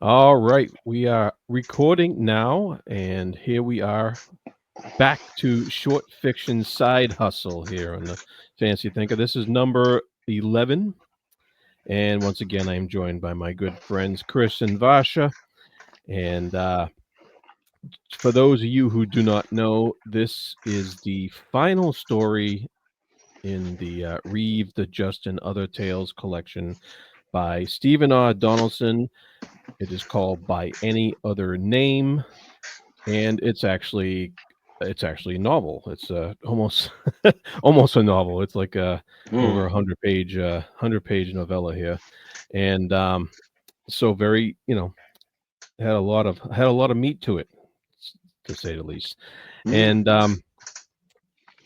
All right, we are recording now, and here we are back to short fiction side hustle here on the Fancy Thinker. This is number 11, and once again, I am joined by my good friends Chris and Vasha. And for those of you who do not know, this is the final story in the Reave, the Just and Other Tales collection by Stephen R. Donaldson. It is called By Any Other Name, and it's actually a novel. It's almost almost a novel. It's like a over Mm. 100 page novella here, and so very had a lot of meat to it, to say the least. Mm. And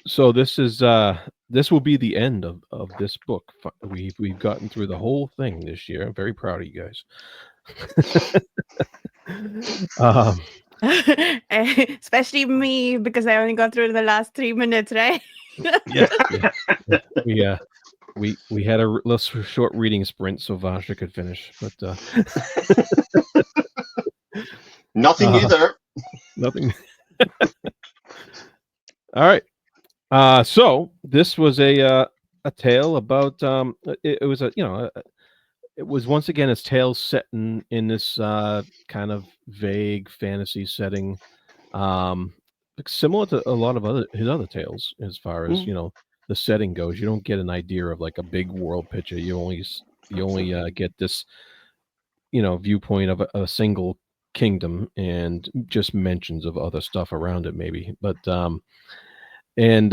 so this will be the end of this book. We've gotten through the whole thing this year. I'm very proud of you guys. um, Especially me, because I only got through the last 3 minutes, right? yeah, yeah, yeah. We had a little short reading sprint so Vasha could finish, but Nothing new uh, there. nothing. All right. So this was a tale about it was it was once again a tale set in this kind of vague fantasy setting, um, similar to a lot of his other tales as far as Mm. the setting goes. You don't get an idea of like a big world picture. You only get this viewpoint of a single kingdom and just mentions of other stuff around it maybe, but and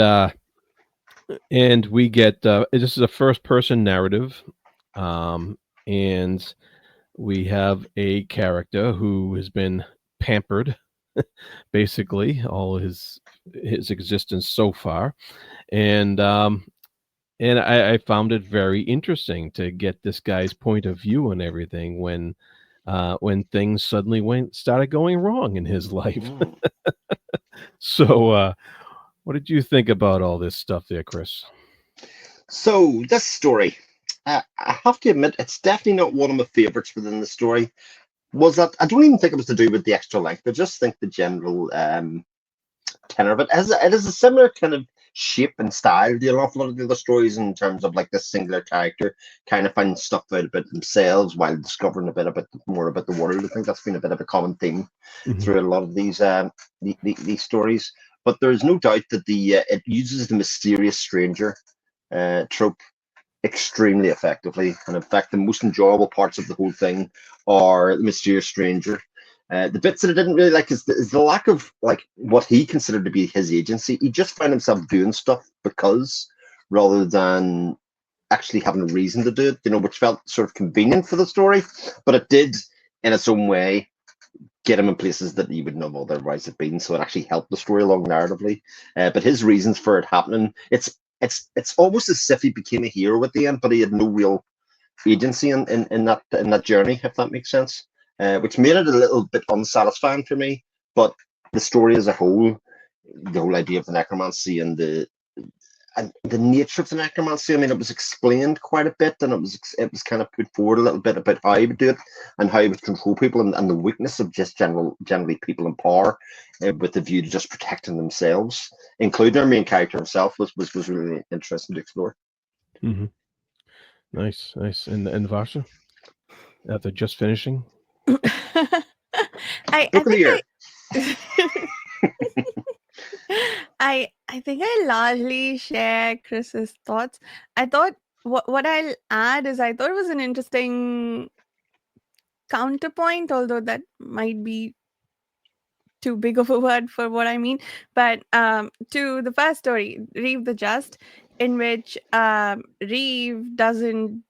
we get this is a first person narrative, um and we have a character who has been pampered basically all his existence so far, and I found it very interesting to get this guy's point of view and everything when things suddenly went started going wrong in his life. Mm. So, what did you think about all this stuff there, Chris? So this story, I have to admit, it's definitely not one of my favorites within the story. Was that I don't even think it was to do with the extra length. I just think the general tenor of it is a similar kind of shape and style to an awful lot of the other stories in terms of like this singular character kind of finding stuff out about themselves while discovering a bit about more about the world. I think that's been a bit of a common theme Hmm. through a lot of these stories. But there is no doubt that the it uses the mysterious stranger trope extremely effectively. And in fact, the most enjoyable parts of the whole thing are the mysterious stranger. The bits that I didn't really like is the lack of like what he considered to be his agency. He just found himself doing stuff because rather than actually having a reason to do it, which felt sort of convenient for the story, but it did in its own way get him in places that he would not have otherwise have been. So it actually helped the story along narratively. But his reasons for it happening, it's almost as if he became a hero at the end, but he had no real agency in that journey, if that makes sense. Which made it a little bit unsatisfying for me. But the story as a whole, the whole idea of the necromancy and the nature of the necromancy. I mean, it was explained quite a bit, and it was kind of put forward a little bit about how he would do it and how he would control people, and the weakness of just generally people in power, with the view to just protecting themselves, including our main character himself, was really interesting to explore. Hmm. Nice, nice. And Varsha, after just finishing. I Book of the think year. I I think I largely share Chris's thoughts. I thought what I'll add is I thought it was an interesting counterpoint, although that might be too big of a word for what I mean. But to the first story, Reeve the Just, in which Reeve doesn't,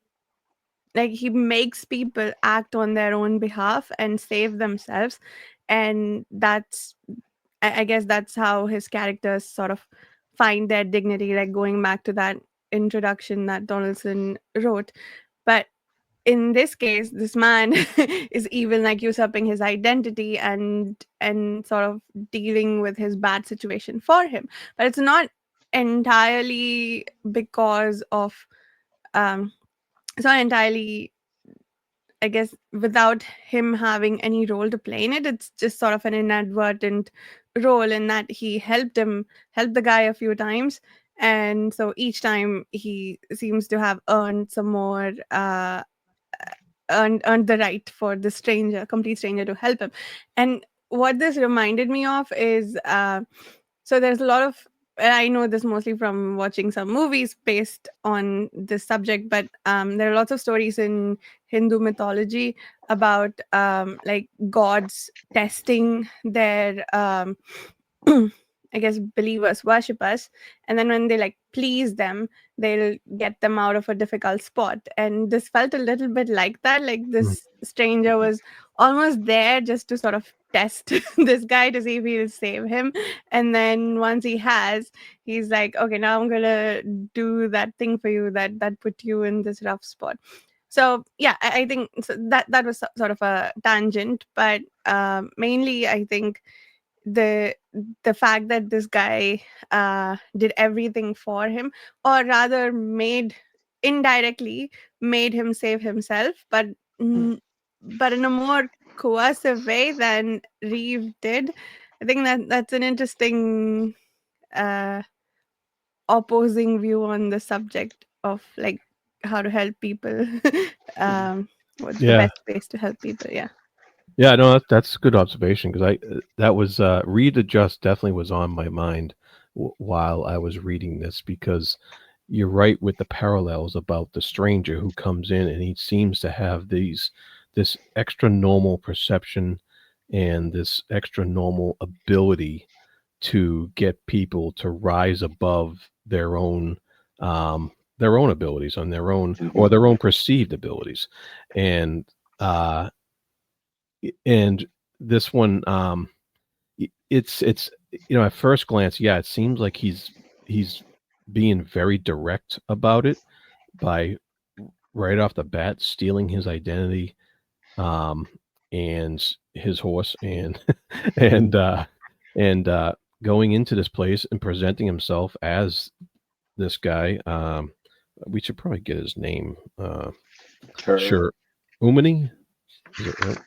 like, he makes people act on their own behalf and save themselves, and that's I guess that's how his characters sort of find their dignity, like going back to that introduction that Donaldson wrote. But in this case, this man is even like usurping his identity and sort of dealing with his bad situation for him. But it's not entirely because of it's not entirely I guess without him having any role to play in it, it's just sort of an inadvertent role in that he helped the guy a few times, and so each time he seems to have earned some more earned the right for the complete stranger to help him. And what this reminded me of is so there's a lot of, and I know this mostly from watching some movies based on this subject, but there are lots of stories in Hindu mythology about like gods testing their I guess believers, worshippers, and then when they like please them, they'll get them out of a difficult spot. And this felt a little bit like that. Like Mm. this stranger was almost there just to sort of test this guy to see if he'll save him. And then once he has, he's like, okay, now I'm gonna do that thing for you that put you in this rough spot. So yeah, I think so that was sort of a tangent, but mainly I think the the fact that this guy did everything for him, or rather indirectly made him save himself, but but in a more coercive way than Reeve did. I think that's an interesting uh, opposing view on the subject of like how to help people. What's the Yeah. best ways to help people? Yeah. Yeah, no, that's a good observation because that was read adjust definitely was on my mind while I was reading this because you're right with the parallels about the stranger who comes in and he seems to have this extra normal perception and this extra normal ability to get people to rise above their own abilities on their own or their own perceived abilities and uh and this one it's at first glance, yeah, it seems like he's being very direct about it by right off the bat stealing his identity um and his horse and and and going into this place and presenting himself as this guy. We should probably get his name. Sure. Umani, is it right?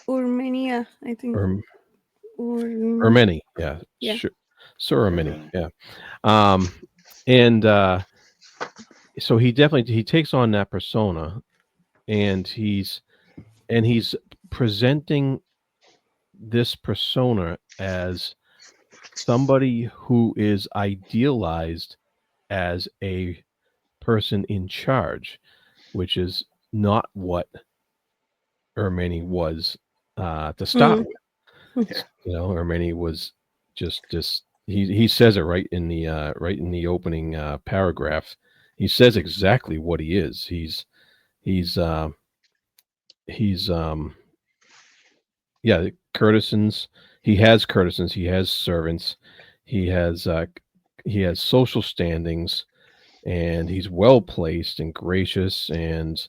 Urmenia, I think. Or Urm- Ermeni, yeah, yeah. Sir Ermeni, yeah. Um, and so he takes on that persona, and he's presenting this persona as somebody who is idealized as a person in charge, which is not what Ermeni was to start Mm. with. Ermeni was just he says it right in the opening paragraph. He says exactly what he is. He's he's yeah, courtesans. He has courtesans. He has servants. He has uh, he has social standings, and he's well placed and gracious, and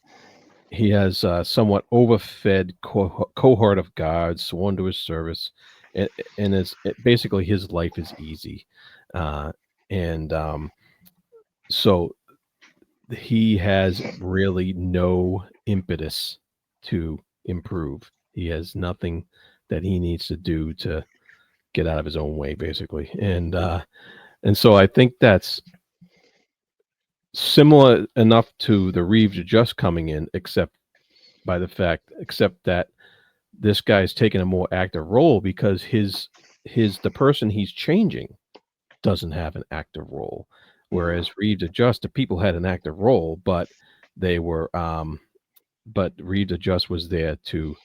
he has a somewhat overfed cohort of guards sworn to his service, and basically his life is easy, and so he has really no impetus to improve. He has nothing that he needs to do to get out of his own way, basically, and so I think that's similar enough to the Reeves just coming in, except that this guy's taking a more active role because the person he's changing doesn't have an active role, whereas Reeves Adjust, the people had an active role, but they were but Reeves Adjust was there to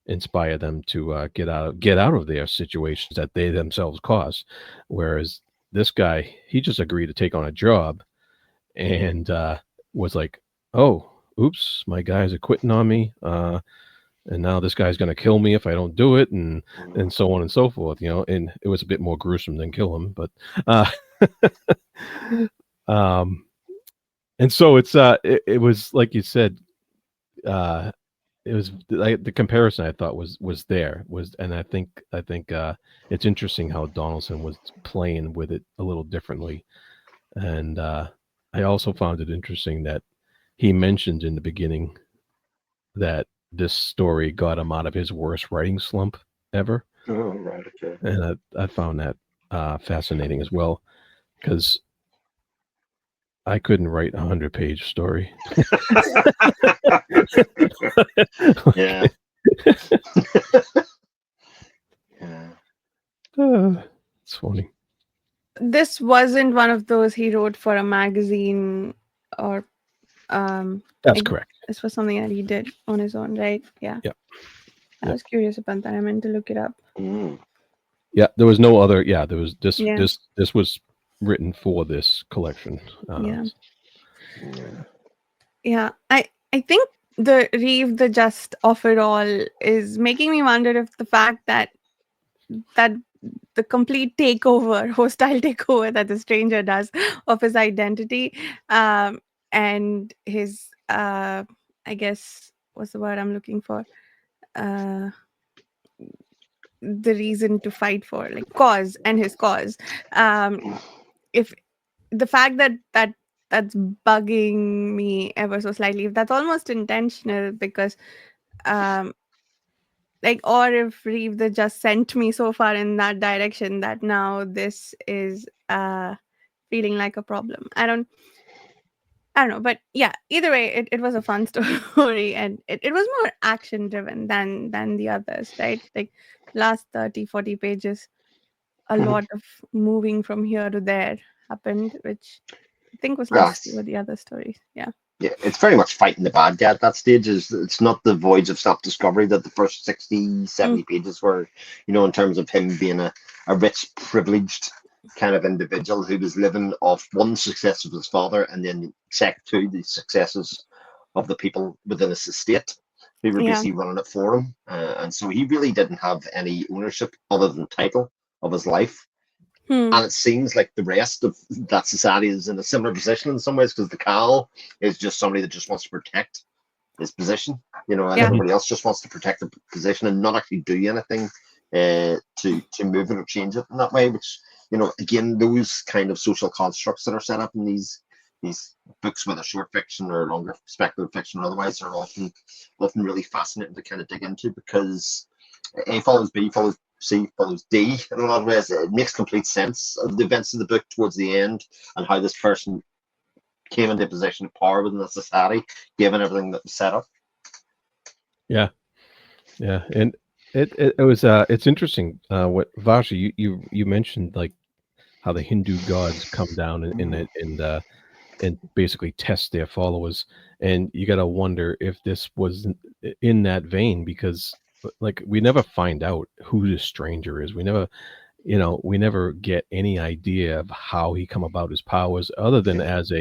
inspire them to get out of their situations that they themselves caused, whereas this guy, he just agreed to take on a job and was like, oh, oops, my guys are quitting on me, and now this guy's going to kill me if I don't do it, and so on and so forth. And it was a bit more gruesome than kill him, but um, and so it was like you said, it was like the comparison I thought was there was, and I think it's interesting how Donaldson was playing with it a little differently, and I also found it interesting that he mentioned in the beginning that this story got him out of his worst writing slump ever, Oh, right. Okay. and I found that fascinating as well because I couldn't write 100-page story. Yeah. Yeah. It's funny. This wasn't one of those he wrote for a magazine or That's like, correct. this was something that he did on his own, right? Yeah. Yep. I Yep. was curious about that. I meant to look it up. Mm. Yeah, there was no other. Yeah, there was this. Yeah. This was written for this collection. Yeah. Yeah. Yeah. I think the Reeve the Just of it all is making me wonder if the fact that the complete takeover, hostile takeover that the stranger does of his identity, and his I guess what's the word I'm looking for? Uh the reason to fight for, like cause and his cause. If the fact that's bugging me ever so slightly, if that's almost intentional, because um like, or if Reeve they just sent me so far in that direction that now this is feeling like a problem. I don't know, but yeah, either way, it was a fun story, and it was more action driven than the others, right? Like last 30-40 pages, a lot of moving from here to there happened, which I think was less Yes. with the other stories. Yeah. Yeah, it's very much fighting the bad guy at that stage. It's not the voyage of self-discovery that the first 60, 70 pages were, in terms of him being a rich, privileged kind of individual who was living off one success of his father and then check two, the successes of the people within his estate who were Yeah. basically running it for him. And so he really didn't have any ownership other than title of his life. And it seems like the rest of that society is in a similar position in some ways, because the Cal is just somebody that just wants to protect his position, and Yeah. everybody else just wants to protect the position and not actually do anything to move it or change it in that way. Which, again, those kind of social constructs that are set up in these books, whether short fiction or longer speculative fiction or otherwise, are often really fascinating to kind of dig into, because A follows B follows C follows D in a lot of ways. It makes complete sense of the events of the book towards the end and how this person came into a position of power within the society, given everything that was set up. Yeah, and it was it's interesting what Vashi you mentioned, like how the Hindu gods come down and basically test their followers, and you got to wonder if this was in that vein, because like we never find out who the stranger is. We never get any idea of how he come about his powers, other than as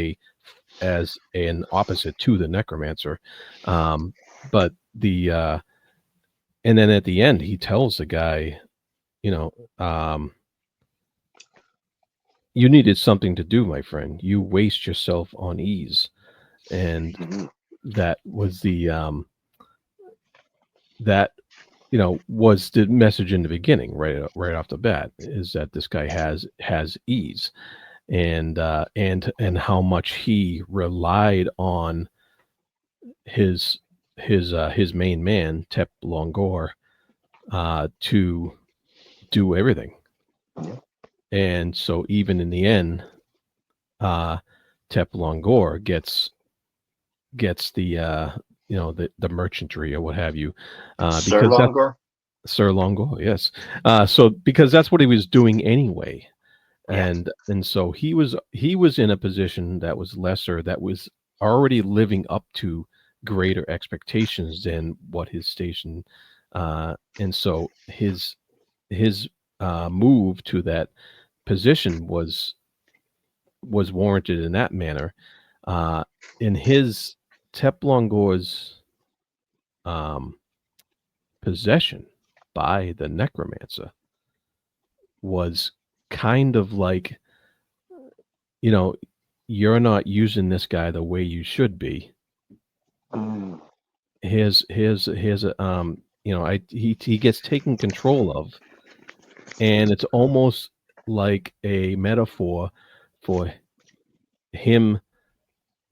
an opposite to the necromancer. But the and then at the end he tells the guy, you needed something to do, my friend. You waste yourself on ease. And that was that was the message in the beginning, right off the bat, is that this guy has ease, and how much he relied on his main man, Tep Longor, to do everything. And so even in the end, Tep Longor gets the the merchantry or what have you, Sir because that's Longor. Sir Longor, yes. So because that's what he was doing anyway. Yes. And so he was in a position that was lesser, that was already living up to greater expectations than what his station, and so his move to that position was warranted in that manner. In his Tep Longor's possession by the necromancer was kind of like, you're not using this guy the way you should be. Here's he gets taken control of, and it's almost like a metaphor for him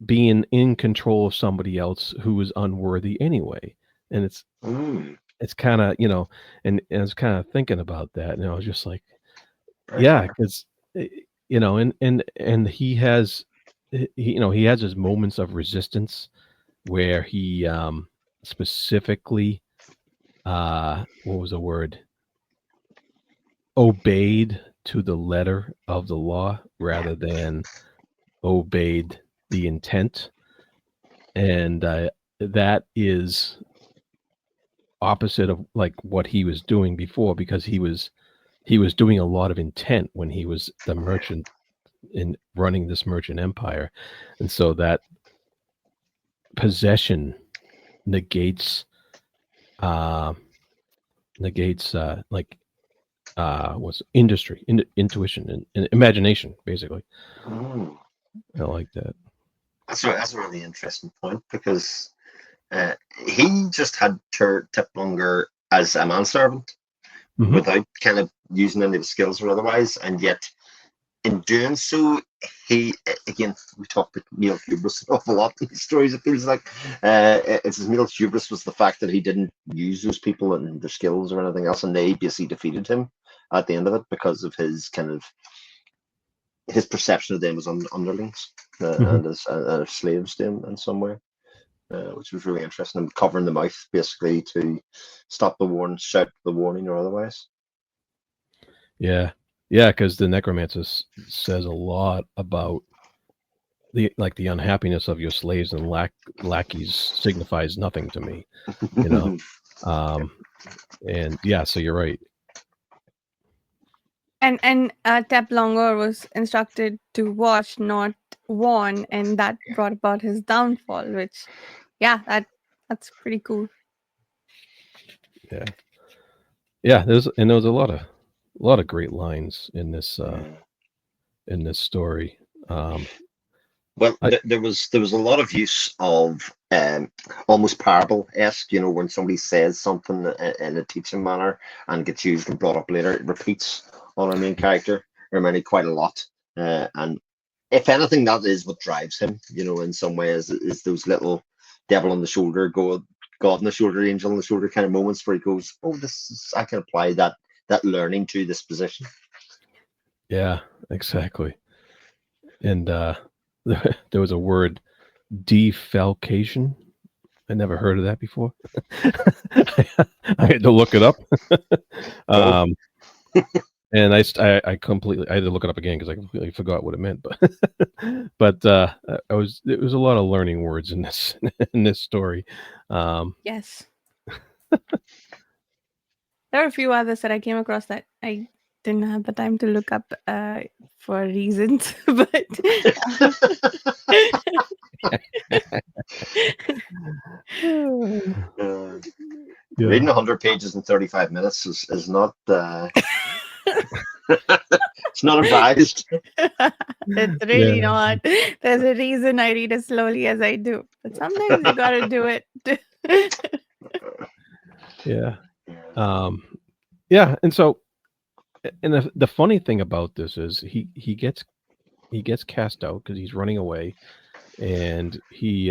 being in control of somebody else who is unworthy anyway. and it's kind of, and I was kind of thinking about that, and I was just like, Very yeah, clever. because and he has, he has his moments of resistance where he specifically, what was the word, obeyed to the letter of the law rather than obeyed the intent, and that is opposite of like what he was doing before, because he was doing a lot of intent when he was the merchant in running this merchant empire, and so that possession negates uh like what's industry, intuition, and imagination, basically. Mm. I like that. That's a really interesting point, because he just had Tip Longer as a manservant Mhm. without kind of using any of his skills or otherwise, and yet in doing so, he, again, we talk about male hubris an awful lot in these stories. It feels like it's his male hubris was the fact that he didn't use those people and their skills or anything else, and they basically defeated him at the end of it because of his kind of his perception of them as underlings, Mhm. and as slaves to him in some way. Which was really interesting, and covering the mouth basically to stop the warning, shout the warning or otherwise. Yeah, yeah, because the necromancer says a lot about the unhappiness of your slaves, and lackeys signifies nothing to me, you know. Um, and yeah, so you're right. And Tep Longer was instructed to watch, not warn, and that brought about his downfall. Which, yeah, that's pretty cool. Yeah, yeah. There was a lot of great lines in this story. Um, Well, I there was a lot of use of almost parable esque, when somebody says something in a teaching manner and gets used and brought up later, it repeats on our main character, Hermione, quite a lot. And if anything, that is what drives him, in some ways, is those little devil on the shoulder, God on the shoulder, angel on the shoulder kind of moments where he goes, "Oh, I can apply that learning to this position." Yeah, exactly. And there was a word, defalcation. I never heard of that before. I had to look it up. Oh, um, and I completely, I had to look it up again because I completely forgot what it meant. But it was a lot of learning words in this in this story. Yes, there are a few others that I came across that I didn't have the time to look up for reasons, but uh, Yeah. reading 100 pages in 35 minutes is not it's not advised. it's really Yeah. not. There's a reason I read as slowly as I do, but sometimes you gotta do it. Yeah. Um, yeah. And so, and the funny thing about this is he gets cast out because he's running away, and he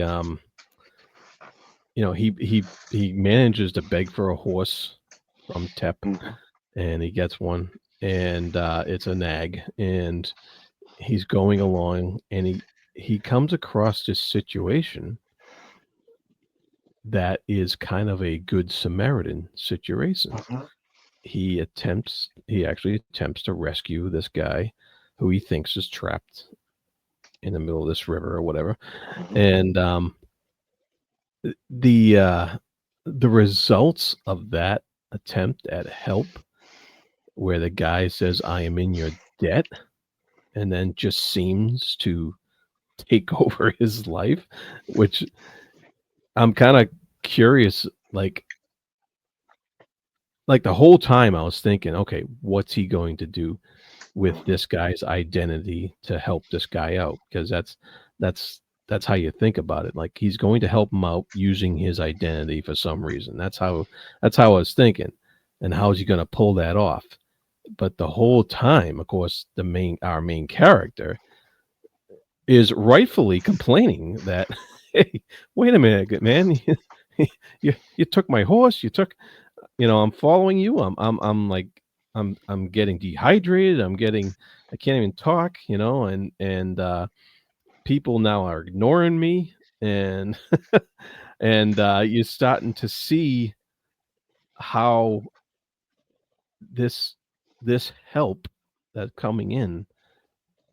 manages to beg for a horse from Tep, Mhm. and he gets one, and it's a nag, and he's going along, and he comes across this situation that is kind of a good Samaritan situation. Mhm. He actually attempts to rescue this guy who he thinks is trapped in the middle of this river or whatever. Mhm. And the uh the results of that attempt at help, where the guy says, "I am in your debt," and then just seems to take over his life, which I'm kind of curious, like the whole time I was thinking, okay, what's he going to do with this guy's identity to help this guy out? Because that's that's how you think about it. Like, he's going to help him out using his identity for some reason. That's how I was thinking. And how is he going to pull that off? But the whole time, of course, our main character is rightfully complaining that, hey, wait a minute, man, you took my horse. You took, I'm following you. I'm like, I'm getting dehydrated. I can't even talk. And people now are ignoring me, and and you're starting to see how this help that's coming in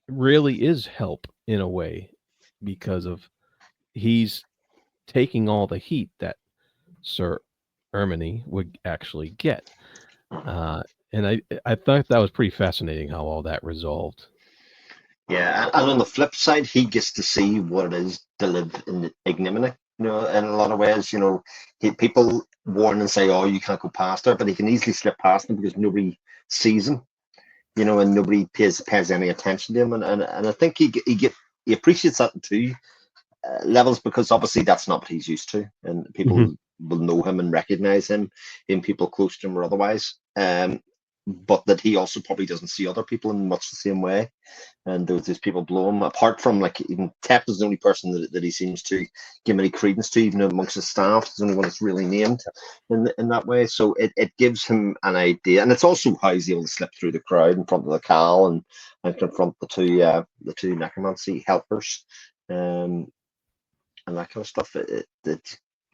really is help in a way, because of he's taking all the heat that Sir Erminy would actually get. And I thought that was pretty fascinating how all that resolved. Yeah, and on the flip side, he gets to see what it is to live in ignominy. In a lot of ways, people warn and say, "Oh, you can't go past her," but he can easily slip past them because nobody sees him, and nobody pays any attention to him. And I think he appreciates that too, levels, because obviously that's not what he's used to, and people will know him and recognize him in people close to him or otherwise. But that he also probably doesn't see other people in much the same way, and those people blow him. Apart from, like, even Tep is the only person that he seems to give any credence to, even amongst his staff. It's the only one that's really named in that way. So it gives him an idea, and it's also how he's able to slip through the crowd in front of the Cal and confront the two necromancy helpers, and that kind of stuff. It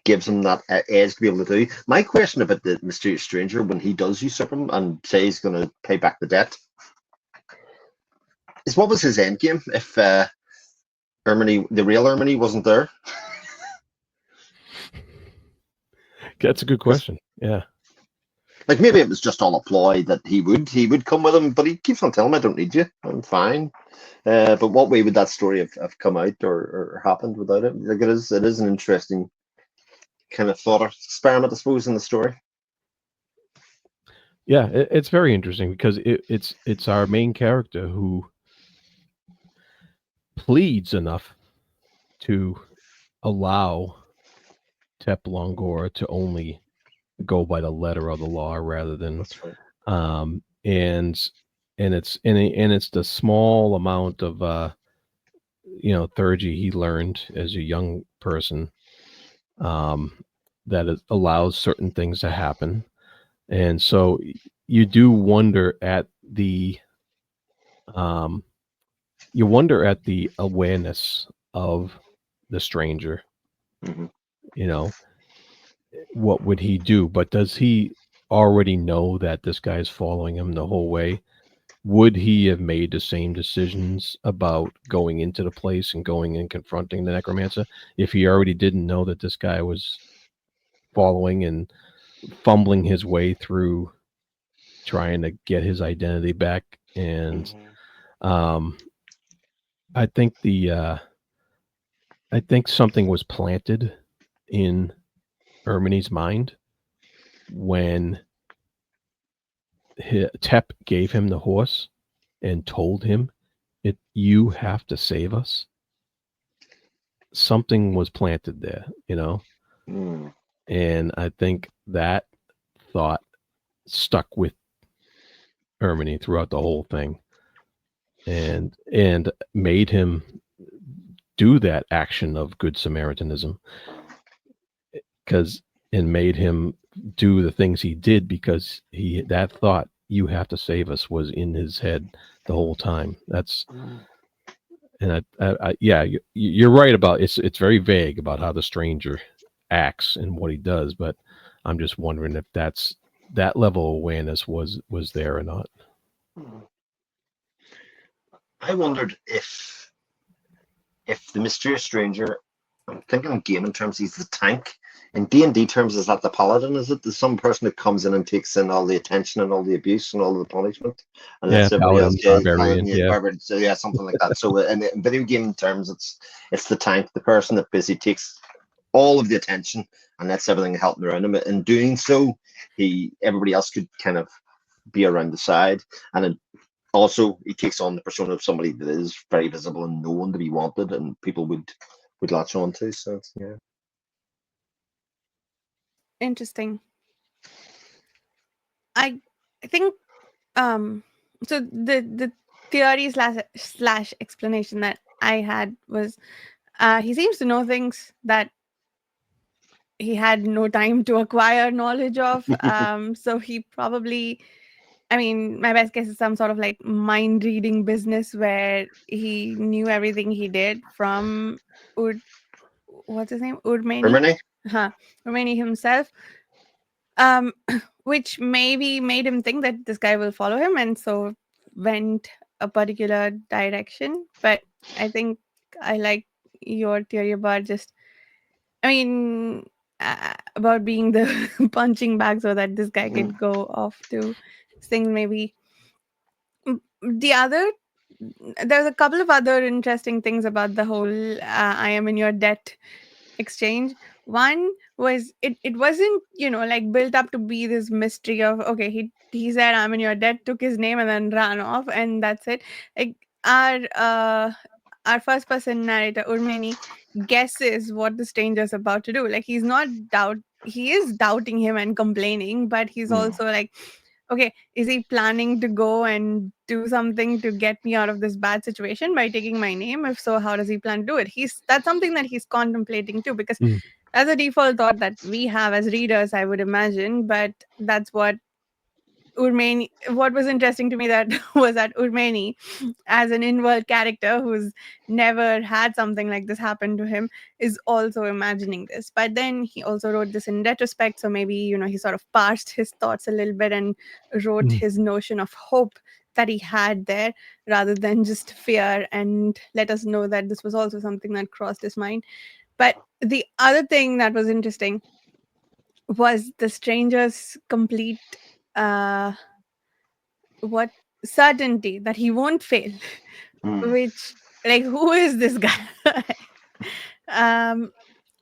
gives him that edge to be able to do. My question about the mysterious stranger, when he does usurp him and say he's going to pay back the debt, is what was his end game if the real Erminy, wasn't there? That's a good question. Yeah. Like, maybe it was just all a ploy that he would come with him, but he keeps on telling him, "I don't need you. I'm fine." But what way would that story have come out or happened without it? Like, it is an interesting kind of thought experiment, I suppose, in the story. Yeah, it's very interesting because it's our main character who pleads enough to allow Tep Longora to only go by the letter of the law rather than That's right. And it's the small amount of theurgy he learned as a young person, that it allows certain things to happen. And so you do wonder at the awareness of the stranger. What would he do? But does he already know that this guy's following him the whole way? Would he have made the same decisions about going into the place and going and confronting the necromancer if he already didn't know that this guy was following and fumbling his way through trying to get his identity back? And I think something was planted in Erminy's mind when Tep gave him the horse and told him, "You have to save us." Something was planted there, and I think that thought stuck with Erminy throughout the whole thing, and made him do that action of good Samaritanism, and made him do the things he did because that thought, "You have to save us," was in his head the whole time. And yeah, you're right about it's very vague about how the stranger acts and what he does, but I'm just wondering if that level of awareness was there or not. I wondered if the mysterious stranger, I'm thinking in gaming terms, he's the tank. In D&D terms, is that the paladin? Is it some person that comes in and takes in all the attention and all the abuse and all the punishment? Unless everybody else barbarian, barbarian, so yeah, something like that. So in video game terms, it's the tank, the person that basically takes all of the attention and lets everything help around him. In doing so, everybody else could kind of be around the side, and also he takes on the persona of somebody that is very visible and known to be wanted, and people would latch on to. So yeah. Interesting. I think so the theory slash explanation that I had was he seems to know things that he had no time to acquire knowledge of. So he probably, I mean, my best guess is some sort of like mind reading business where he knew everything he did from what's his name? Urmeni? Germany? Huh. Urmeni himself. Um, which maybe made him think that this guy will follow him, and so went a particular direction. But I think I like your theory about just, I mean, about being the punching bag so that this guy could go off to sing maybe. The other, there's a couple of other interesting things about the whole I am in your debt exchange. One was it wasn't, like built up to be this mystery of, okay, he said I'm in your debt, took his name and then ran off, and that's it. Like our first person narrator Urmeni guesses what the stranger's about to do. Like he is doubting him and complaining, but he's also like, okay, is he planning to go and do something to get me out of this bad situation by taking my name? If so, how does he plan to do it? That's something that he's contemplating too, because that's a default thought that we have as readers, I would imagine. But that's what what was interesting to me that was that Urmeni, as an in-world character who's never had something like this happen to him, is also imagining this. But then he also wrote this in retrospect, so maybe he sort of parsed his thoughts a little bit and wrote his notion of hope that he had there rather than just fear, and let us know that this was also something that crossed his mind. But the other thing that was interesting was the stranger's complete what certainty that he won't fail. Which, like, who is this guy? um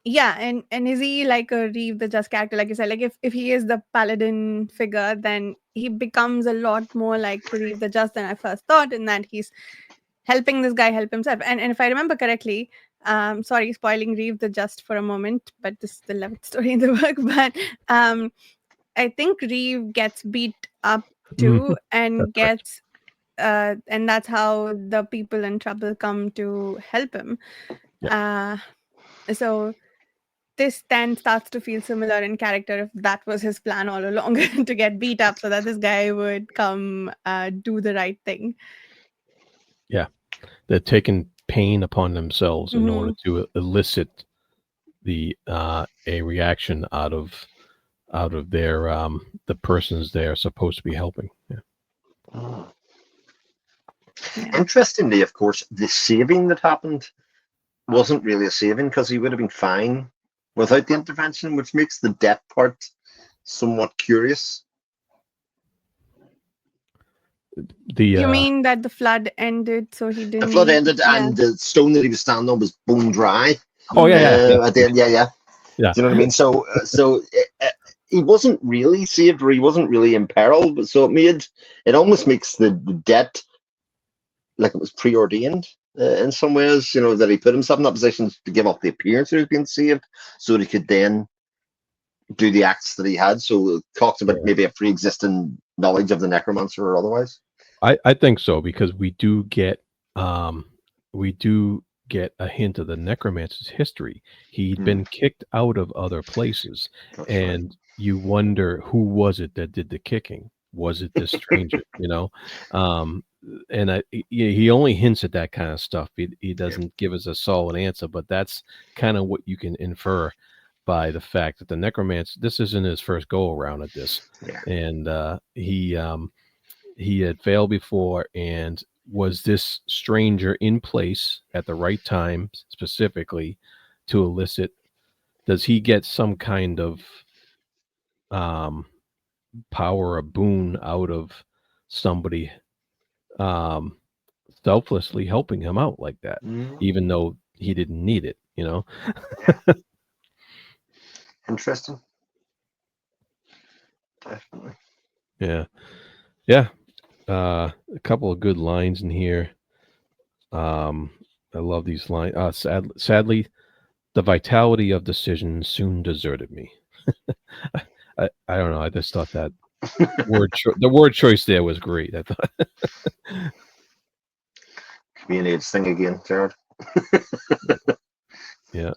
yeah, and is he like a Reeve the Just character? Like you said, like if he is the paladin figure, then he becomes a lot more like Reeve the Just than I first thought, in that he's helping this guy help himself. And if I remember correctly, sorry, spoiling Reeve the Just for a moment, but this is the 11th story in the book. But I think Reeve gets beat up too, and That's right. gets and that's how the people in trouble come to help him. So this then starts to feel similar in character, if that was his plan all along, to get beat up so that this guy would come do the right thing. Yeah, they're taking pain upon themselves in order to elicit a reaction out of their the persons they are supposed to be helping. Yeah. Interestingly, of course, the saving that happened wasn't really a saving, because he would have been fine without the intervention, which makes the debt part somewhat curious. You mean that the flood ended, so he didn't. The flood ended, Yeah. and the stone that he was standing on was bone dry. Oh yeah. At the end, yeah. Do you know what I mean? So he wasn't really saved, or he wasn't really in peril. But so it almost makes the debt like it was preordained in some ways. That he put himself in that position to give off the appearance that he was being saved, so that he could then do the acts that he had. So it talks about maybe a pre-existing knowledge of the necromancer or otherwise. I think so, because we do get a hint of the necromancer's history. He'd been kicked out of other places. That's and right. You wonder, who was it that did the kicking? Was it this stranger? And he only hints at that kind of stuff. He doesn't give us a solid answer, but that's kind of what you can infer by the fact that the necromancer, this isn't his first go around at this. And he had failed before, and was this stranger in place at the right time specifically to elicit? Does he get some kind of power, a boon out of somebody selflessly helping him out like that, even though he didn't need it? Interesting. Definitely. Yeah. A couple of good lines in here. I love these lines. Sadly, the vitality of decision soon deserted me. I don't know. I just thought that the word choice there was great. I thought. Communicates thing again, Jared. Yeah.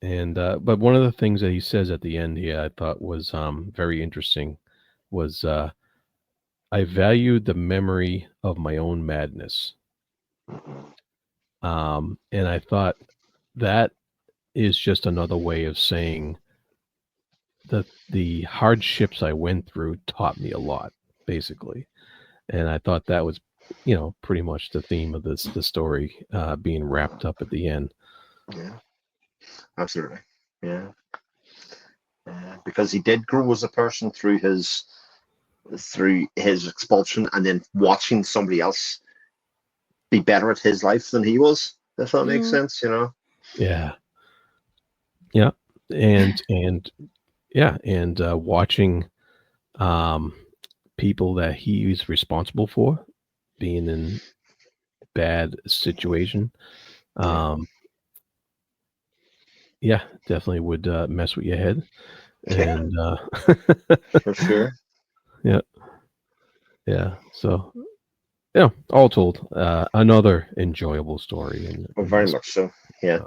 And And but one of the things that he says at the end here, I thought was very interesting, was I valued the memory of my own madness. And I thought that is just another way of saying that the hardships I went through taught me a lot, basically. And I thought that was, pretty much the theme of the story being wrapped up at the end. Yeah, absolutely. Yeah. Because he did grow as a person through his expulsion, and then watching somebody else be better at his life than he was. If that makes sense, Yeah. Yeah. And watching people that he's responsible for being in bad situation. Yeah, definitely would mess with your head. And for sure. Yeah. So all told, another enjoyable story. And very much so. Yeah.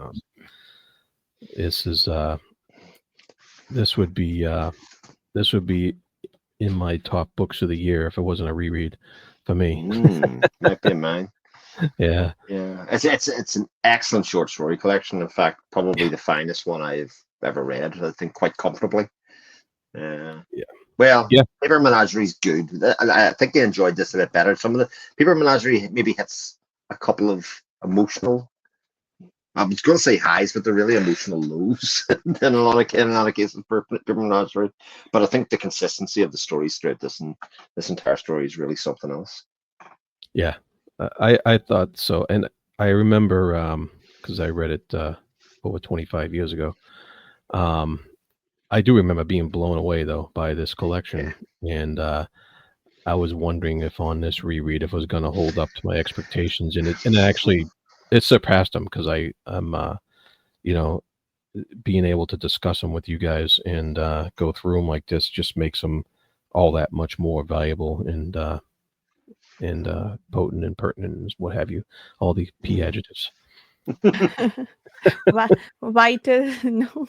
This is this would be in my top books of the year if it wasn't a reread for me. Might be mine. Yeah. It's an excellent short story collection. In fact, probably the finest one I've ever read. I think quite comfortably. Well, Paper Menagerie is good. I think they enjoyed this a bit better. Some of the Paper Menagerie maybe hits a couple of emotional, I was going to say highs, but they're really emotional lows in a lot of cases for Paper Menagerie. But I think the consistency of the stories throughout this entire story is really something else. Yeah, I thought so, and I remember because I read it over 25 years ago. I do remember being blown away though by this collection, and I was wondering if on this reread if it was going to hold up to my expectations, and it surpassed them, because I'm being able to discuss them with you guys and go through them like this just makes them all that much more valuable and potent and pertinent and what have you, all the P adjectives. Vital, no.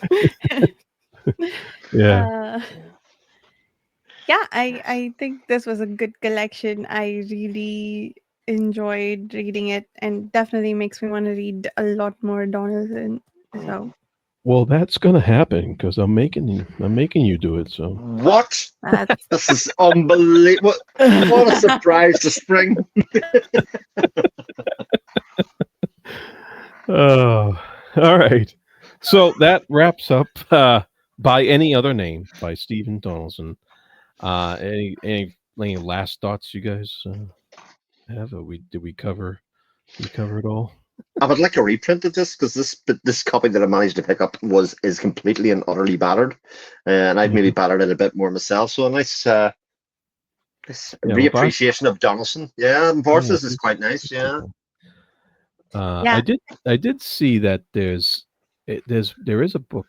Yeah. I think this was a good collection. I really enjoyed reading it, and definitely makes me want to read a lot more Donaldson. So, well, that's gonna happen because I'm making you do it. So what? This is unbelievable! What a surprise to spring! Oh, all right. So that wraps up By Any Other Name by Stephen Donaldson. Any last thoughts you guys have? Did we cover it all? I would like a reprint of this, because this copy that I managed to pick up is completely and utterly battered, and I've maybe battered it a bit more myself. So a nice reappreciation of Donaldson. Yeah, Horses is quite nice. Yeah. I did see that there is a book.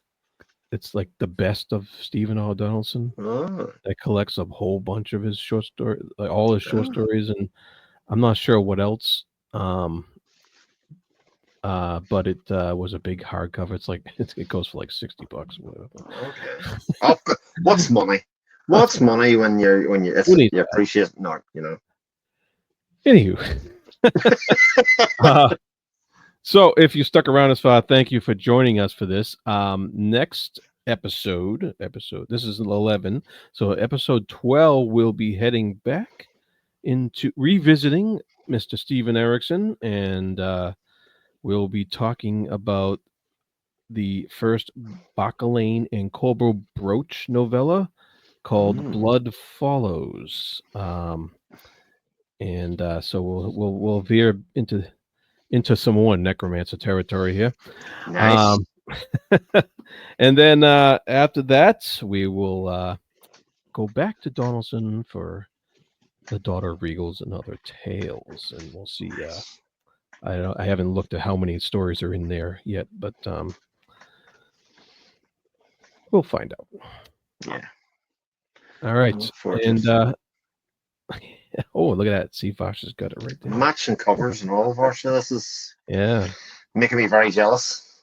It's like the best of Stephen R. Donaldson that collects a whole bunch of his short stories, like all his short stories, and I'm not sure what else. But it was a big hardcover. It's like it goes for like $60 or whatever. Okay. What's money? What's money when you appreciate not, Anywho. So if you stuck around this far, thank you for joining us for this. Next episode, this is 11. So episode 12, we'll be heading back into revisiting Mr. Steven Erikson, and we'll be talking about the first Bacalane and Cobra Brooch novella called Blood Follows. And so we'll veer into some more necromancer territory here. Nice. And then after that, we will go back to Donaldson for The Daughter of Regals and Other Tales, and we'll see. I haven't looked at how many stories are in there yet, but we'll find out. Yeah. All right. And oh, look at that. See, Vosh has got it right there. Matching covers and all, Vosh. This is making me very jealous.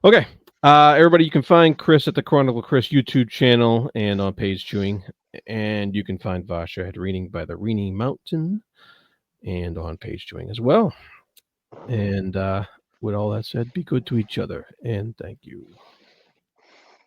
Okay. Everybody, you can find Chris at the Chronicle Chris YouTube channel and on Page Chewing. And you can find Vasha at Reading by the Reenie Mountain and on Page Chewing as well. And with all that said, be good to each other. And thank you.